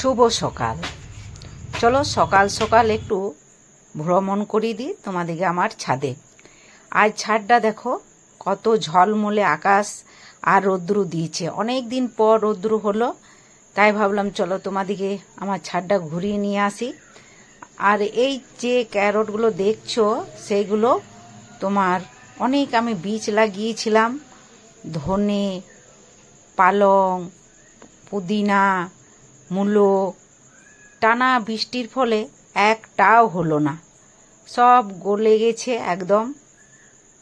শুভ সকাল। চলো সকাল সকাল একটু ভ্রমণ করিয়ে দিই তোমাদেরকে আমার ছাদে। আজ ছাদটা দেখো কত ঝলমলে আকাশ আর রৌদ্র দিয়েছে, অনেক দিন পর রৌদ্র হলো, তাই ভাবলাম চলো তোমাদেরকে আমার ছাদটা ঘুরিয়ে নিয়ে আসি। আর এই যে ক্যারটগুলো দেখছো সেইগুলো তোমার অনেক আমি বীজ লাগিয়েছিলাম, ধনে, পালং, পুদিনা, মূলো। টানা বৃষ্টির ফলে একটাও হলো না, সব গলে গেছে একদম।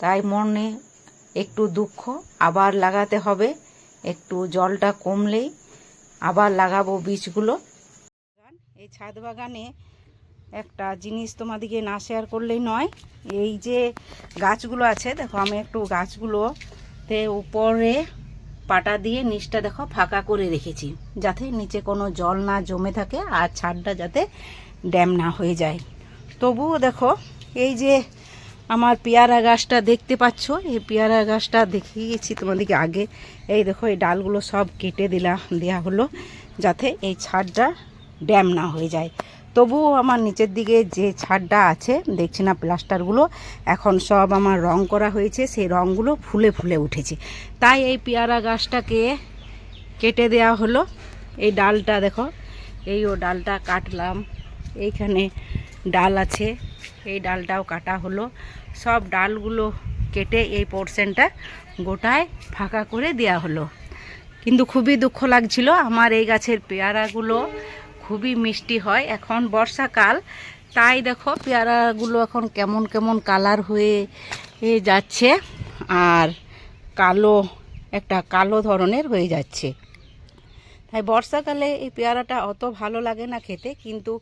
তাই মনে একটু দুঃখ, আবার লাগাতে হবে, একটু জলটা কমলেই আবার লাগাবো বীজগুলো। এই ছাদ বাগানে একটা জিনিস তোমাদেরকে না শেয়ার করলেই নয়। এই যে গাছগুলো আছে দেখো, আমি একটু গাছগুলোতে উপরে পাটা দিয়ে নিচটা দেখো ফাঁকা করে রেখেছি, যাতে নিচে কোনো জল না জমে থাকে আর ছাদটা যাতে ড্যাম না হয়ে যায়। তবুও দেখো এই যে আমার পেয়ারা গাছটা দেখতে পাচ্ছ, এই পেয়ারা গাছটা দেখিয়ে গেছি তোমাদেরকে আগে। এই দেখো এই ডালগুলো সব কেটে দেওয়া হলো যাতে এই ছাদটা ড্যাম না হয়ে যায়। তবুও আমার নিচের দিকে যে ছাদটা আছে দেখছি না, প্লাস্টারগুলো এখন সব আমার রং করা হয়েছে, সেই রঙগুলো ফুলে ফুলে উঠেছে। তাই এই পেয়ারা গাছটাকে কেটে দেওয়া হলো। এই ডালটা দেখো, এই ডালটা কাটলাম, এইখানে ডাল আছে, এই ডালটাও কাটা হলো। সব ডালগুলো কেটে এই পোর্শনটা গোটায় ফাঁকা করে দেওয়া হলো। কিন্তু খুবই দুঃখ লাগছিল, আমার এই গাছের পেয়ারাগুলো খুবই মিষ্টি হয়। এখন বর্ষাকাল, তাই দেখো পেয়ারাগুলো এখন কেমন কেমন কালার হয়ে যাচ্ছে আর কালো ধরনের হয়ে যাচ্ছে। তাই বর্ষাকালে এই পেয়ারাটা অত ভালো লাগে না খেতে, কিন্তু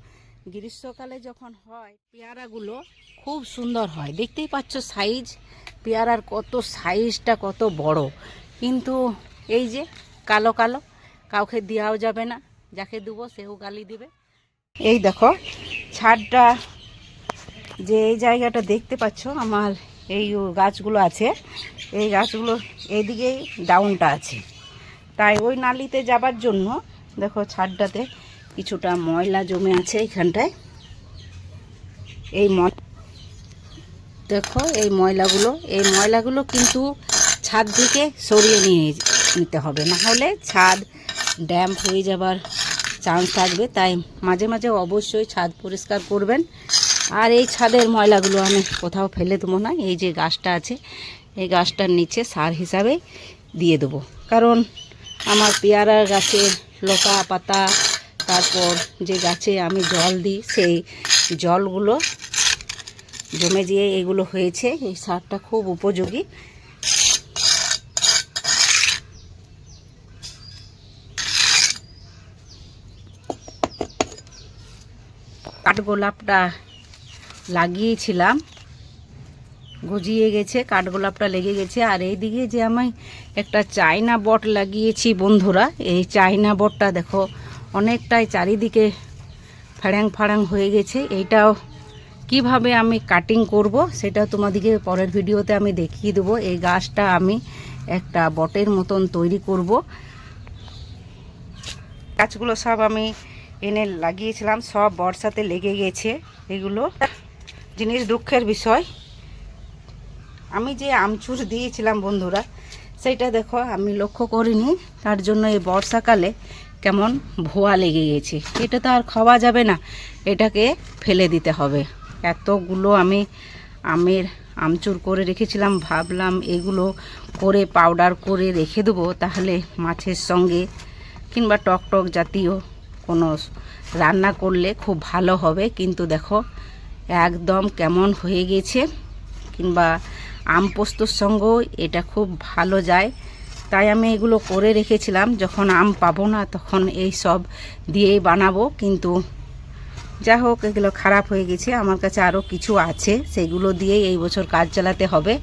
গ্রীষ্মকালে যখন হয় পেয়ারাগুলো খুব সুন্দর হয়। দেখতেই পাচ্ছ সাইজ, পেয়ারার কত সাইজটা কত বড়, কিন্তু এই যে কালো কালো, কাউকে দেওয়াও যাবে না, যাকে দেবো সেও গালি দিবে। এই দেখো ছাদটা, যে এই জায়গাটা দেখতে পাচ্ছ আমার এই গাছগুলো আছে, এই গাছগুলো এইদিকেই ডাউনটা আছে। তাই ওই নালিতে যাবার জন্য দেখো ছাদটাতে কিছুটা ময়লা জমে আছে এইখানটায়। এই দেখো এই ময়লাগুলো কিন্তু ছাদ থেকে সরিয়ে নিতে হবে, না হলে ছাদ ড্যাম্প হয়ে যাবার চান্স থাকবে। তাই মাঝে মাঝে অবশ্যই ছাদ পরিষ্কার করবেন। আর এই ছাদের ময়লাগুলো আমি কোথাও ফেলে দেবো না, এই যে গাছটা আছে এই গাছটার নিচে সার হিসাবে দিয়ে দেবো। কারণ আমার পেয়ারা গাছের লতা পাতা, তারপর যে গাছে আমি জল দিই সেই জলগুলো জমে যেয়ে এগুলো হয়েছে। এই সারটা খুব উপযোগী। কাঠগোলাপটা লাগিয়েছিলাম, গজিয়ে গেছে, কাঠগোলাপটা লেগে গেছে। আর এইদিকে যে আমি একটা চায়না বট লাগিয়েছি বন্ধুরা, এই চায়না বটটা দেখো অনেকটাই চারিদিকে ফাড়াং হয়ে গেছে। এইটাও কিভাবে আমি কাটিং করব সেটা তোমাদেরকে পরের ভিডিওতে আমি দেখিয়ে দেবো। এই গাছটা আমি একটা বটের মতন তৈরি করব। গাছগুলো সব আমি এনে লাগিয়েছিলাম, সব বর্ষাতে লেগে গেছে। এগুলো জিনিস দুঃখের বিষয়, আমি যে আমচুর দিয়েছিলাম বন্ধুরা সেইটা দেখো আমি লক্ষ্য করিনি, তার জন্য এই বর্ষাকালে কেমন ভুয়া লেগে গেছে। এটা তো আর খাওয়া যাবে না, এটাকে ফেলে দিতে হবে। এতগুলো আমি আমচুর করে রেখেছিলাম, ভাবলাম এগুলো করে পাউডার করে রেখে দেবো, তাহলে মাছের সঙ্গে কিংবা টক জাতীয় কোনো রান্না করলে খুব ভালো হবে। কিন্তু দেখো একদম কেমন হয়ে গেছে, কিংবা আম পোস্তর সঙ্গেও এটা খুব ভালো যায়। তাই আমি এগুলো করে রেখেছিলাম, যখন আম পাবো না তখন এই সব দিয়েই বানাবো। কিন্তু যা হোক এগুলো খারাপ হয়ে গেছে, আমার কাছে আরও কিছু আছে, সেগুলো দিয়েই এই বছর কাজ চালাতে হবে।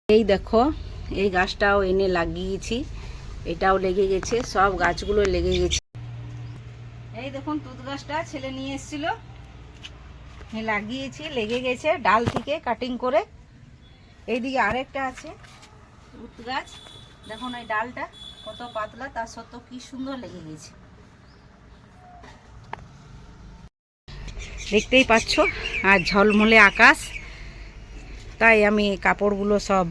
এই দেখো এই গাছটাও এনে লাগিয়েছি, এটাও লেগে গেছে, সব গাছগুলো লেগে গেছে। এই দেখুন তুত গাছটা ছেলে নিয়ে এসেছিল, লাগিয়েছি, লেগে গেছে ডাল থেকে কাটিং করে। এইদিকে আরেকটা আছে তুত গাছ, দেখুন এই ডালটা কত পাতলা, তার সত্ত্বেও কি সুন্দর লেগে গেছে। দেখতেই পাচ্ছ, আর ঝলমলে আকাশ, তাই আমি কাপড়গুলো সব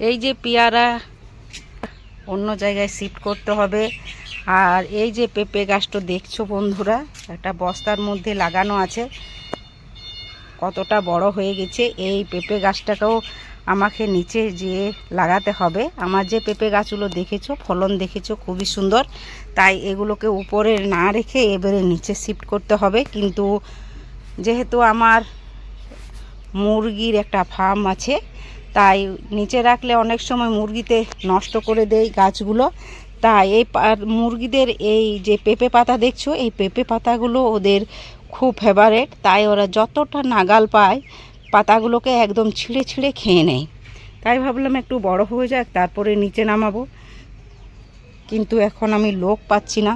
এই যে পেয়ারা অন্য জায়গায় শিফট করতে হবে। আর এই যে পেঁপে গাছটা দেখছো বন্ধুরা, একটা বস্তার মধ্যে লাগানো আছে, কতটা বড় হয়ে গেছে। এই পেঁপে গাছটাকেও আমাকে নিচে যেয়ে লাগাতে হবে। আমার যে পেঁপে গাছগুলো দেখেছো, ফলন দেখেছো খুবই সুন্দর, তাই এগুলোকে উপরে না রেখে এবারে নিচে শিফট করতে হবে। কিন্তু যেহেতু আমার মুরগির একটা ফার্ম আছে, তাই নিচে রাখলে অনেক সময় মুরগিতে নষ্ট করে দেয় গাছগুলো। তাই এই মুরগিদের এই যে পেঁপে পাতা দেখছো, এই পেঁপে পাতাগুলো ওদের খুব ফেভারেট, তাই ওরা যতটা নাগাল পায় পাতাগুলোকে একদম ছিঁড়ে ছিঁড়ে খেয়ে নেয়। তাই ভাবলাম একটু বড় হয়ে যাক, তারপরে নিচে নামাবো। কিন্তু এখন আমি লোক পাচ্ছি না,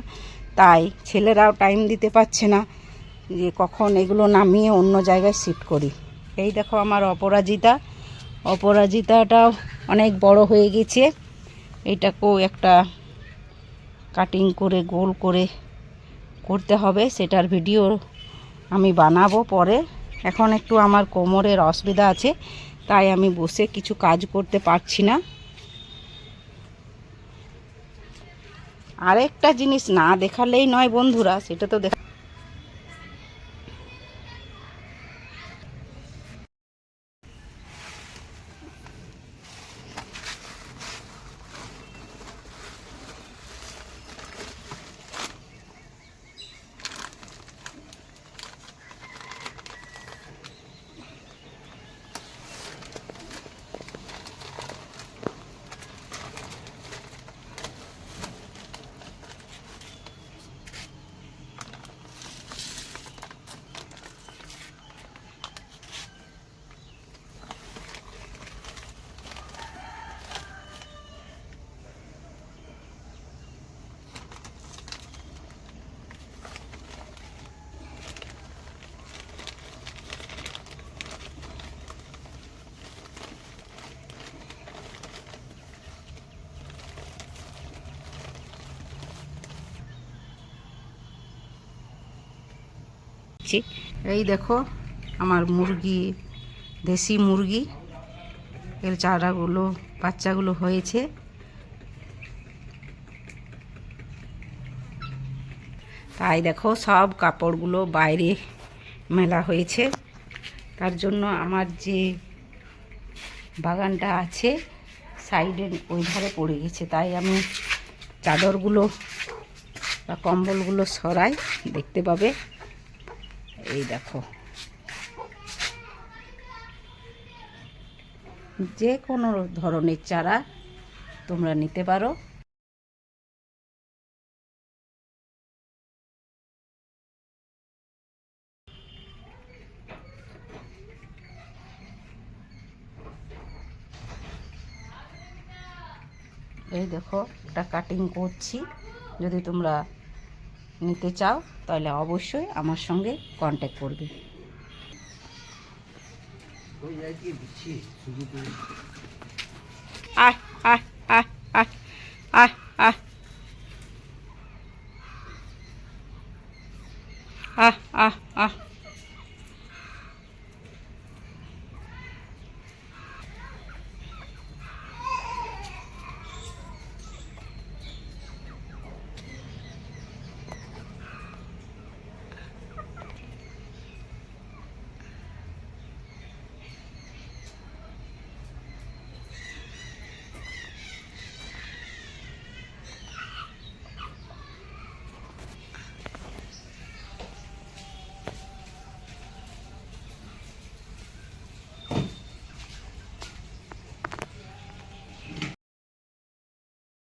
তাই ছেলেরাও টাইম দিতে পারছে না যে কখন এগুলো নামিয়ে অন্য জায়গায় শিফট করি। এই দেখো আমার অপরাজিতাটাও অনেক বড় হয়ে গেছে। এটাকেও একটা কাটিং করে গোল করে করতে হবে, সেটার ভিডিও আমি বানাবো পরে। এখন একটু আমার কোমরের অসুবিধা আছে, তাই আমি বসে কিছু কাজ করতে পারছি না। আরেকটা জিনিস না দেখালেই নয় বন্ধুরা, সেটা তো এই দেখো আমার মুরগি, দেশি মুরগি, এর চারাগুলো বাচ্চাগুলো হয়েছে। তাই দেখো সব কাপড়গুলো বাইরে মেলা হয়েছে। তার জন্য আমার যে বাগানটা আছে সাইডে ওই ধারে পড়ে গেছে, তাই আমি চাদরগুলো বা কম্বলগুলো সরাই, দেখতে পাবে। এই দেখো, যে কোনো ধরনের চারা তোমরা নিতে পারো। এই দেখো এটা কাটিং করছি, যদি তোমরা নিতে চাও তাহলে অবশ্যই আমার সঙ্গে কন্ট্যাক্ট করবে। আহ আহ আহ আহ আহ আহ আহ আহ আহ